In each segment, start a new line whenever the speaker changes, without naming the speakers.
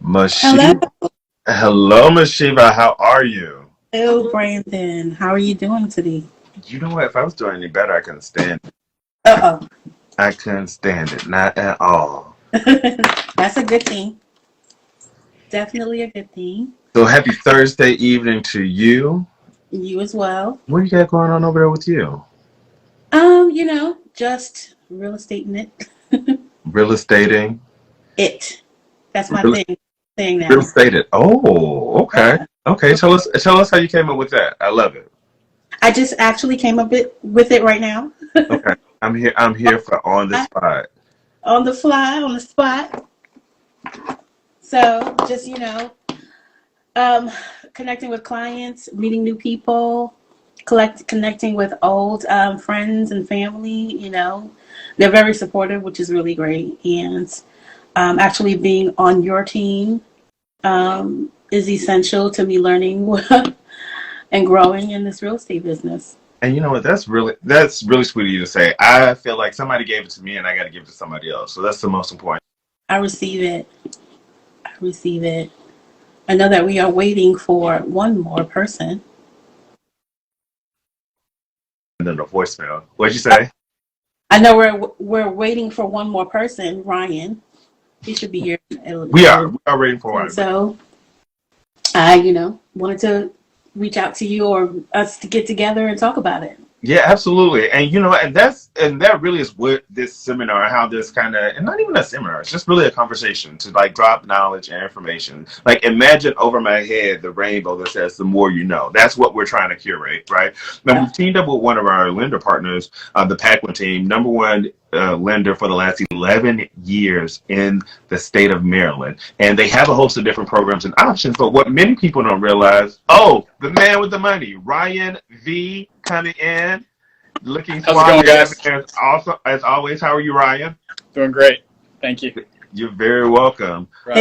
Hello,
Mashiva. Hello, Mashiva. How are you?
Brandon. How are you doing today?
You know what? If I was doing any better, I couldn't stand it.
Uh
I couldn't stand it. Not at all.
oh. That's a good thing. Definitely a good thing.
So happy Thursday evening to you.
You as well.
What do you got going on over there with you?
Just real estate in it.
Real estating?
It. That's my
Real,
thing
real
now.
estated. Oh, okay.
Yeah.
Okay. Tell us how you came up with that. I love it.
I just actually came up with it right now.
Okay. I'm here for on the spot.
On the fly, on the spot. So just, um, connecting with clients, meeting new people, connecting with old friends and family. They're very supportive, which is really great. And actually being on your team is essential to me learning and growing in this real estate business.
And you know what? That's really sweet of you to say. I feel like somebody gave it to me and I got to give it to somebody else. So that's the most important.
I receive it. I receive it. I know that we are waiting for one more person.
And then the voicemail. What'd you say?
I know we're waiting for one more person, Ryan. He should be here.
We are waiting for one.
So I, wanted to reach out to you or us to get together and talk about it.
Yeah, absolutely. And that really is what this seminar, how this kind of, and not even a seminar, it's just really a conversation to like drop knowledge and information. Like imagine over my head the rainbow that says the more you know. That's what we're trying to curate, right? Now we've teamed up with one of our lender partners, the Paquin team, number one lender for the last 11 years in the state of Maryland. And they have a host of different programs and options. But what many people don't realize, the man with the money, Ryan V, coming in, looking
How's it going, guys?
As always, how are you, Ryan?
Doing great. Thank you.
You're very welcome.
Right.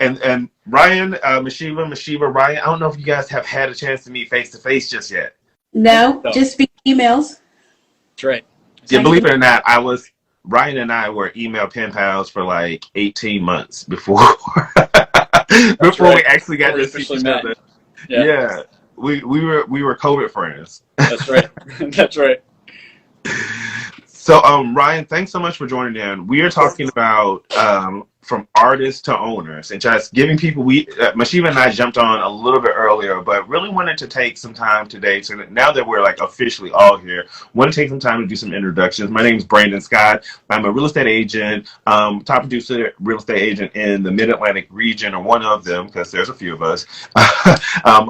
And Ryan, Mashiva, Ryan, I don't know if you guys have had a chance to meet face to face just yet.
No, just via emails.
That's right.
Yeah, believe it or not, Ryan and I were email pen pals for like 18 months before we actually got to see each other. Yeah. We were COVID friends.
That's right. That's right.
So Ryan, thanks so much for joining in. We are talking about from artists to owners and just giving people, Mashiva and I jumped on a little bit earlier, but really wanted to take some time today to, now that we're like officially all here, want to take some time to do some introductions. My name is Brandon Scott. I'm a real estate agent, top producer real estate agent in the Mid-Atlantic region, or one of them, because there's a few of us,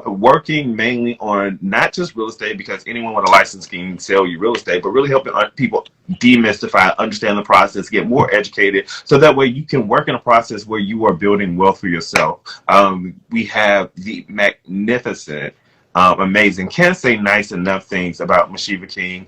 working mainly on not just real estate, because anyone with a license can sell you real estate, but really helping people demystify, understand the process, get more educated, so that way you can work in a process where you are building wealth for yourself. We have the magnificent, amazing, can't say nice enough things about Mashiva King.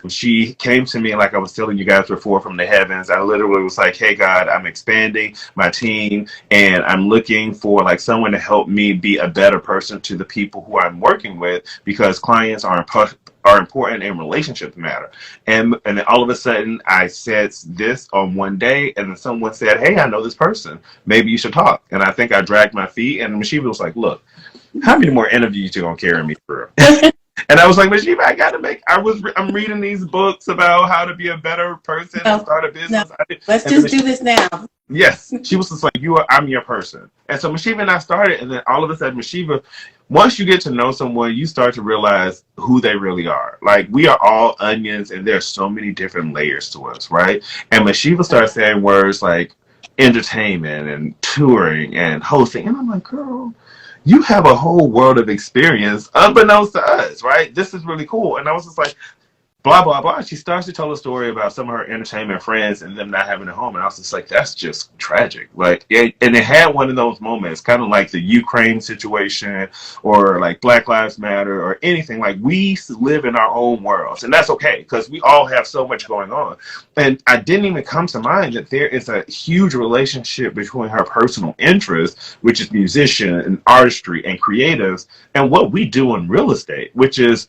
She came to me, like I was telling you guys before, from the heavens. I literally was like, hey God, I'm expanding my team and I'm looking for like someone to help me be a better person to the people who I'm working with, because clients are important and relationships matter. And then all of a sudden I said this on one day, and then someone said, hey, I know this person, maybe you should talk. And I think I dragged my feet, and Mashiva was like, look, how many more interviews you gonna carry me through? And I was like, Mashiva, I'm reading these books about how to be a better person and start a business.
No. Let's just do this now.
Yes. She was just like, I'm your person. And so Mashiva and I started, and then all of a sudden Mashiva, once you get to know someone, you start to realize who they really are. Like, we are all onions, and there are so many different layers to us, right? And Mashiva started saying words like entertainment and touring and hosting. And I'm like, girl, you have a whole world of experience unbeknownst to us, right? This is really cool. And I was just like, blah, blah, blah. She starts to tell a story about some of her entertainment friends and them not having a home. And I was just like, that's just tragic. Like, and it had one of those moments, kind of like the Ukraine situation or like Black Lives Matter or anything. Like, we live in our own worlds, and that's okay, because we all have so much going on. And I didn't even come to mind that there is a huge relationship between her personal interests, which is musician and artistry and creatives, and what we do in real estate, which is,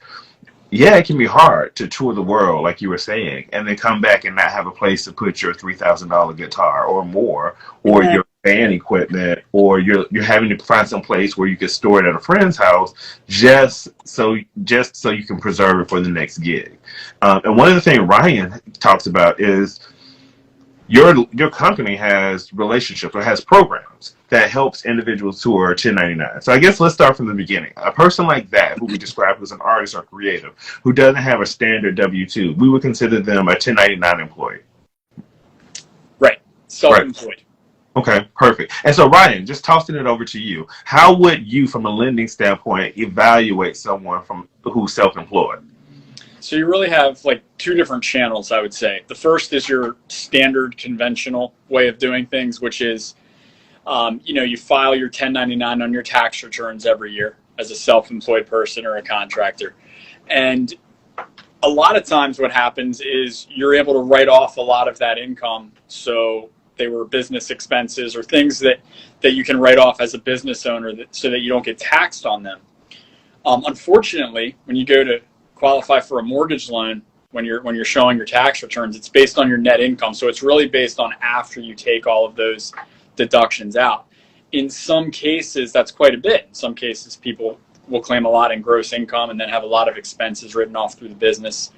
yeah, it can be hard to tour the world, like you were saying, and then come back and not have a place to put your $3,000 guitar or more, or your band equipment, or you're having to find some place where you can store it at a friend's house, just so you can preserve it for the next gig. And one of the things Ryan talks about is your company has relationships or has programs that helps individuals who are 1099. So I guess let's start from the beginning. A person like that, who we describe as an artist or creative, who doesn't have a standard W-2, we would consider them a 1099 employee.
Right.
Right.
Self-employed.
Okay, perfect. And so Ryan, just tossing it over to you, how would you, from a lending standpoint, evaluate someone who's self-employed?
So you really have like two different channels, I would say. The first is your standard conventional way of doing things, which is, you file your 1099 on your tax returns every year as a self-employed person or a contractor. And a lot of times what happens is you're able to write off a lot of that income. So they were business expenses or things that you can write off as a business owner so that you don't get taxed on them. Unfortunately, when you go to qualify for a mortgage loan, when you're showing your tax returns, it's based on your net income. So it's really based on after you take all of those deductions out. In some cases, that's quite a bit. In some cases, people will claim a lot in gross income and then have a lot of expenses written off through the business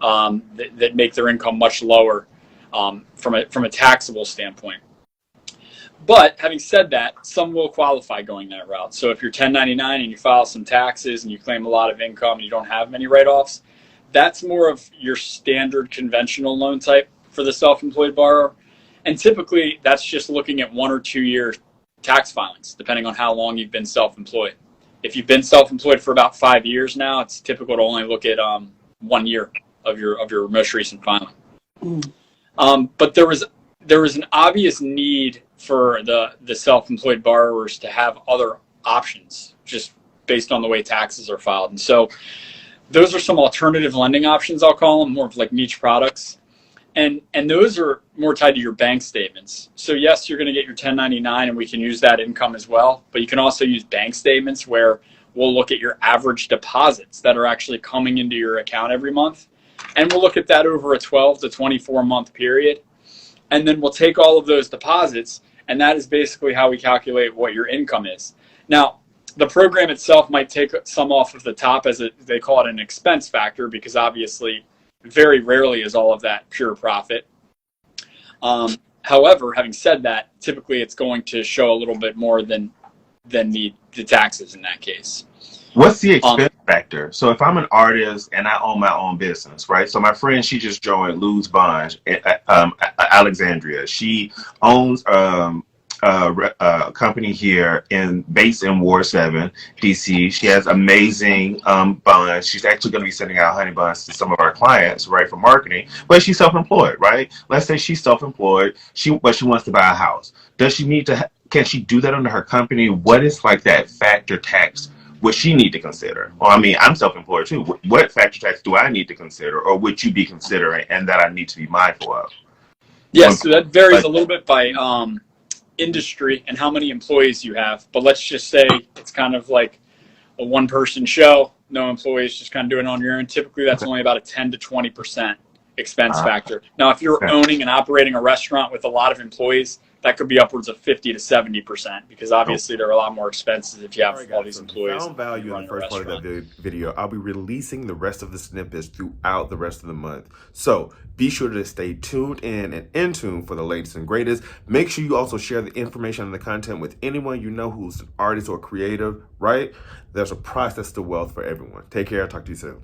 that make their income much lower from a taxable standpoint. But having said that, some will qualify going that route. So if you're 1099 and you file some taxes and you claim a lot of income and you don't have many write-offs, that's more of your standard conventional loan type for the self-employed borrower. And typically that's just looking at 1 or 2 year tax filings, depending on how long you've been self-employed. If you've been self-employed for about 5 years now, it's typical to only look at 1 year of your most recent filing. But there was an obvious need for the self-employed borrowers to have other options just based on the way taxes are filed. And so those are some alternative lending options, I'll call them, more of like niche products. And those are more tied to your bank statements. So yes, you're going to get your 1099 and we can use that income as well, but you can also use bank statements where we'll look at your average deposits that are actually coming into your account every month. And we'll look at that over a 12 to 24 month period. And then we'll take all of those deposits, and that is basically how we calculate what your income is. Now, the program itself might take some off of the top they call it an expense factor, because obviously very rarely is all of that pure profit. However, having said that, typically it's going to show a little bit more than the taxes in that case.
What's the expense factor? So if I'm an artist and I own my own business, right? So my friend, she just joined Lou's Bunch, Alexandria. She owns a company here based in Ward 7, DC. She has amazing buns. She's actually going to be sending out honey buns to some of our clients, right, for marketing. But she's self-employed, right? Let's say she's self-employed, but she wants to buy a house. Does she need to? Can she do that under her company? What is like that factor tax? What she need to consider? Well, I mean, I'm self-employed too. What factor tax do I need to consider, or would you be considering, and that I need to be mindful of?
Yes, so that varies a little bit by industry and how many employees you have. But let's just say it's kind of like a one-person show, no employees, just kind of doing it on your own. Typically, that's only about a 10 to 20% expense factor. Now, if you're owning and operating a restaurant with a lot of employees, that could be upwards of 50 to 70%, because obviously there are a lot more expenses if you have all these employees.
Found value in the first part of that video. I'll be releasing the rest of the snippets throughout the rest of the month. So be sure to stay tuned in tune for the latest and greatest. Make sure you also share the information and the content with anyone you know who's an artist or creative, right? There's a process to wealth for everyone. Take care. I'll talk to you soon.